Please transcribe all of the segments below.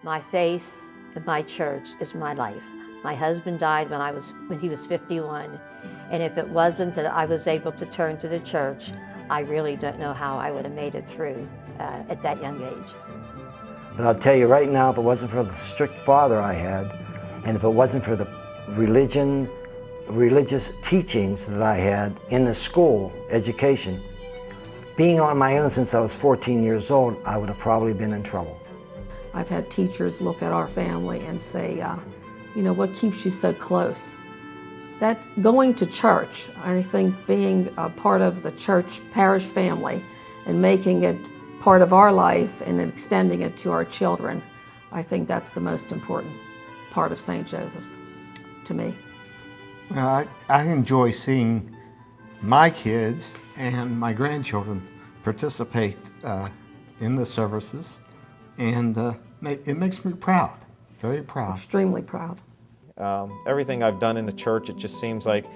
My faith and my church is my life. My husband died when he was 51, and if it wasn't that I was able to turn to the church, I really don't know how I would have made it through at that young age. But I'll tell you right now, if it wasn't for the strict father I had, and if it wasn't for the religious teachings that I had in the school education, being on my own since I was 14 years old, I would have probably been in trouble. I've had teachers look at our family and say, you know, what keeps you so close? That going to church, I think being a part of the church parish family and making it part of our life and extending it to our children, I think that's the most important part of St. Joseph's to me. Well, I enjoy seeing my kids and my grandchildren participate in the services, and it makes me proud, very proud. Extremely proud. Everything I've done in the church, it just seems like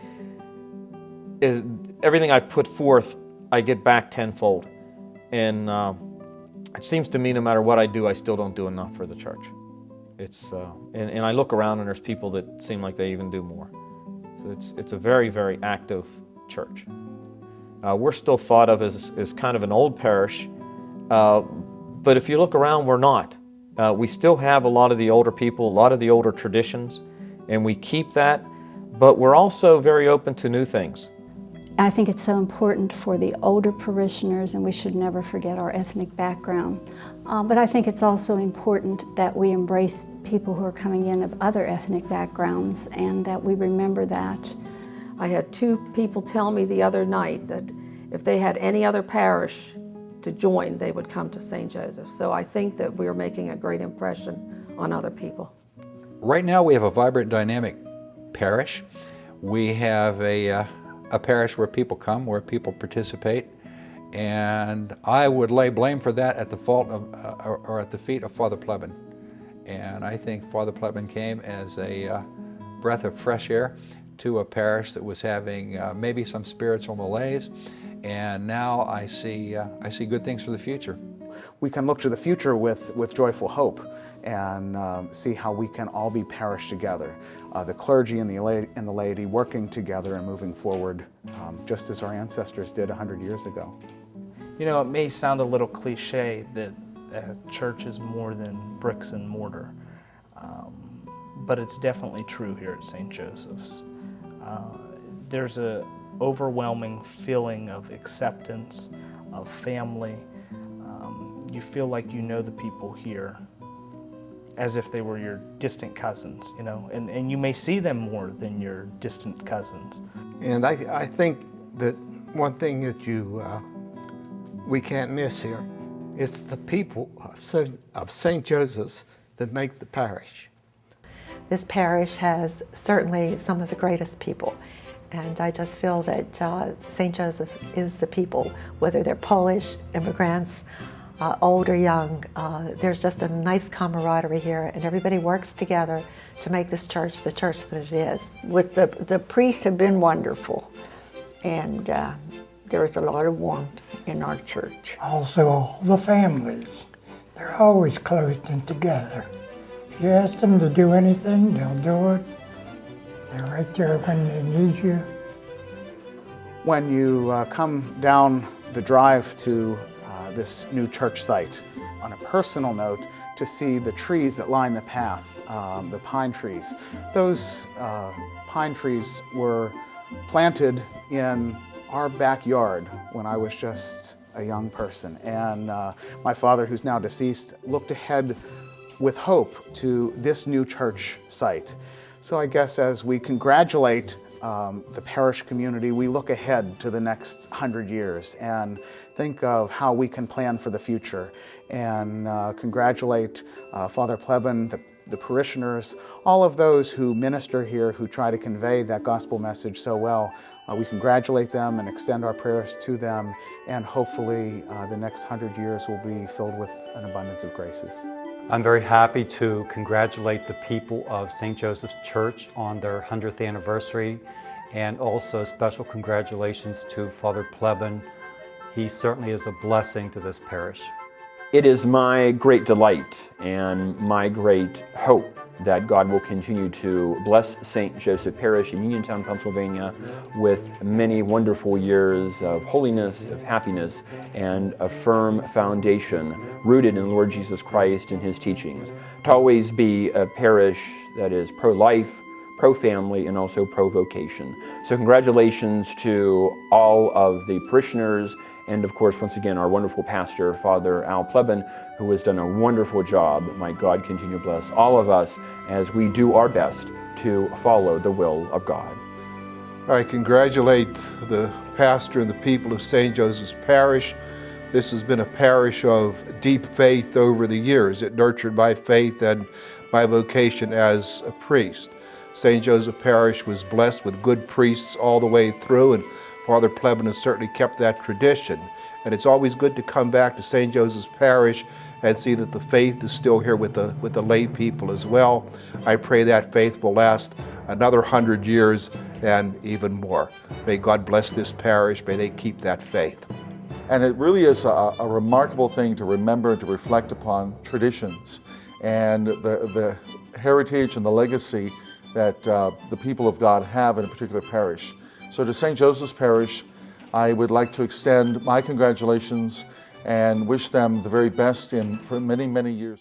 everything I put forth, I get back tenfold. And it seems to me no matter what I do, I still don't do enough for the church. And I look around and there's people that seem like they even do more. So it's a very, very active church. We're still thought of as kind of an old parish, but if you look around, we're not. We still have a lot of the older people, a lot of the older traditions, and we keep that, but we're also very open to new things. I think it's so important for the older parishioners, and we should never forget our ethnic background. But I think it's also important that we embrace people who are coming in of other ethnic backgrounds and that we remember that. I had 2 people tell me the other night that if they had any other parish to join, they would come to St. Joseph. So I think that we're making a great impression on other people. Right now we have a vibrant, dynamic parish. We have a parish where people come, where people participate, and I would lay blame for that at the fault of, or at the feet of Father Plebin. And I think Father Plebin came as a breath of fresh air to a parish that was having maybe some spiritual malaise, and now I see good things for the future. We can look to the future with joyful hope and see how we can all be parish together. The clergy and the laity working together and moving forward, just as our ancestors did 100 years ago. You know, it may sound a little cliche that church is more than bricks and mortar, but it's definitely true here at St. Joseph's. There's an overwhelming feeling of acceptance, of family. You feel like you know the people here as if they were your distant cousins, you know, and you may see them more than your distant cousins. And I think that one thing that we can't miss here, it's the people of St. Joseph's that make the parish. This parish has certainly some of the greatest people, and I just feel that St. Joseph is the people, whether they're Polish, immigrants, old or young. There's just a nice camaraderie here, and everybody works together to make this church the church that it is. With the priests have been wonderful, and there's a lot of warmth in our church. Also, all the families, they're always close and together. If you ask them to do anything, they'll do it. They're right there when they need you. When you come down the drive to this new church site, on a personal note, to see the trees that line the path, the pine trees. Those pine trees were planted in our backyard when I was just a young person. And my father, who's now deceased, looked ahead with hope to this new church site. So I guess as we congratulate the parish community, we look ahead to the next 100 years and think of how we can plan for the future, and congratulate Father Plebin, the parishioners, all of those who minister here, who try to convey that gospel message so well. We congratulate them and extend our prayers to them, and hopefully the next 100 years will be filled with an abundance of graces. I'm very happy to congratulate the people of St. Joseph's Church on their 100th anniversary, and also special congratulations to Father Plebin. He certainly is a blessing to this parish. It is my great delight and my great hope that God will continue to bless St. Joseph Parish in Uniontown, Pennsylvania with many wonderful years of holiness, of happiness, and a firm foundation rooted in Lord Jesus Christ and His teachings. To always be a parish that is pro-life, pro-family, and also pro-vocation. So congratulations to all of the parishioners, and of course, once again, our wonderful pastor, Father Al Plebin, who has done a wonderful job. Might God continue to bless all of us as we do our best to follow the will of God. I congratulate the pastor and the people of St. Joseph's Parish. This has been a parish of deep faith over the years. It nurtured my faith and my vocation as a priest. St. Joseph Parish was blessed with good priests all the way through, and Father Plebin has certainly kept that tradition. And it's always good to come back to St. Joseph's Parish and see that the faith is still here with the lay people as well. I pray that faith will last another 100 years and even more. May God bless this parish. May they keep that faith. And it really is a remarkable thing to remember and to reflect upon traditions and the heritage and the legacy that the people of God have in a particular parish. So to St. Joseph's Parish, I would like to extend my congratulations and wish them the very best for many, many years.